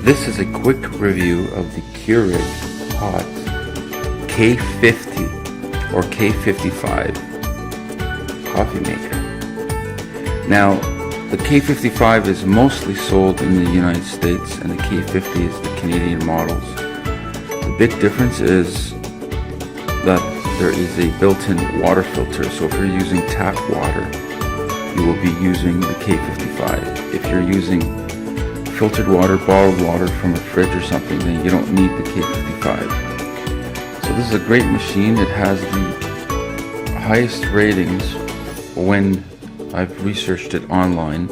This is a quick review of the Keurig Hot K50 or K55 coffee maker. Now, the K55 is mostly sold in the United States and the K50 is the Canadian models. The big difference is that there is a built-in water filter, so if you're using tap water, you will be using the K55. If you're using filtered water, bottled water from a fridge or something, then you don't need the K55. So this is a great machine. It has the highest ratings when I've researched it online.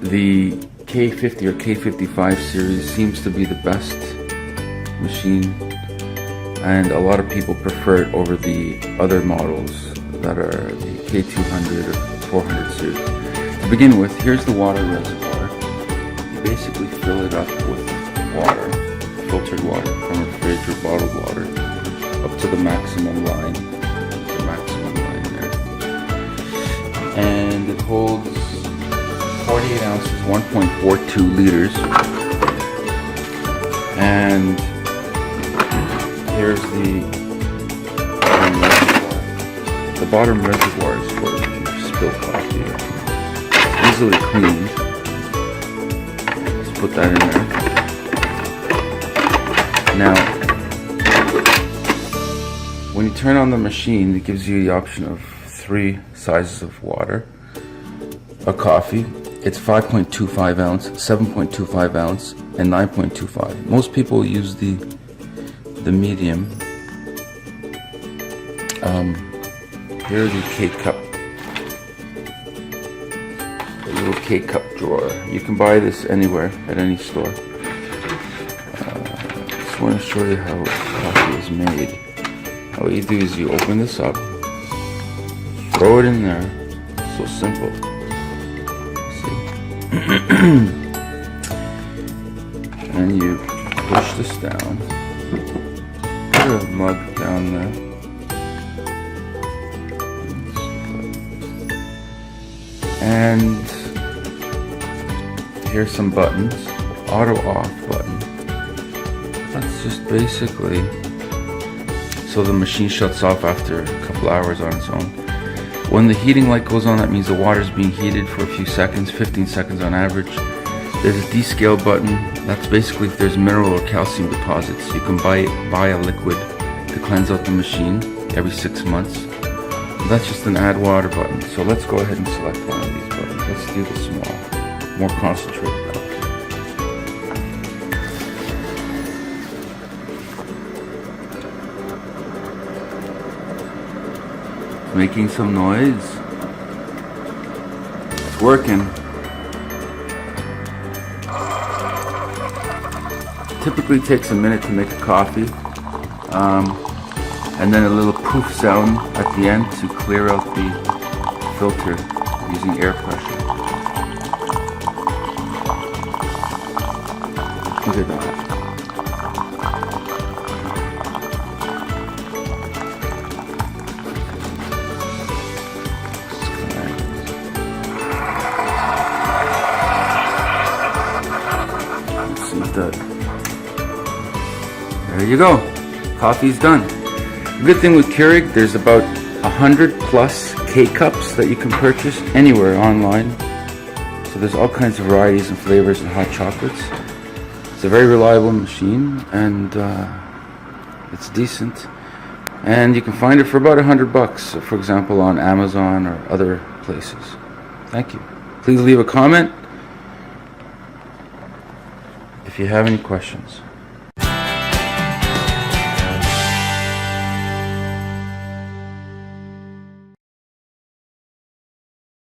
The K50 or K55 series seems to be the best machine, and a lot of people prefer it over the other models that are the K200 or 400 series. To begin with, here's the water reservoir. You basically fill it up with water, filtered water from a fridge or bottled water, up to the maximum line. The maximum line there. And it holds 48 ounces, 1.42 liters. And here's the bottom reservoir. The bottom reservoir is for if you spill coffee. Easily cleaned. Let's put that in there. Now, when you turn on the machine, it gives you the option of 3 sizes of water. A coffee. It's 5.25 ounce, 7.25 ounce, and 9.25. Most people use the medium. Here's the K-cup. A little K-cup drawer. You can buy this anywhere, at any store. Just want to show you how coffee is made. What you do is you open this up, throw it in there. So simple. And you push this down, put a mug down there, and here's some buttons. Auto off button. That's just basically so the machine shuts off after a couple hours on its own. When the heating light goes on, that means the water is being heated for a few seconds, 15 seconds on average. There's a descale button. That's basically if there's mineral or calcium deposits. You can buy a liquid to cleanse out the machine every 6 months. That's just an add water button. So let's go ahead and select one of these buttons. Let's do the small, more concentrated coffee. Making some noise. It's working. Typically takes a minute to make a coffee, and then a little poof sound at the end to clear out the filter using air pressure. Look at that. There you go. Coffee's done. The good thing with Keurig, there's about 100 plus K-cups that you can purchase anywhere online. So there's all kinds of varieties and flavors and hot chocolates. It's a very reliable machine, and it's decent. And you can find it for about $100, for example, on Amazon or other places. Thank you. Please leave a comment if you have any questions.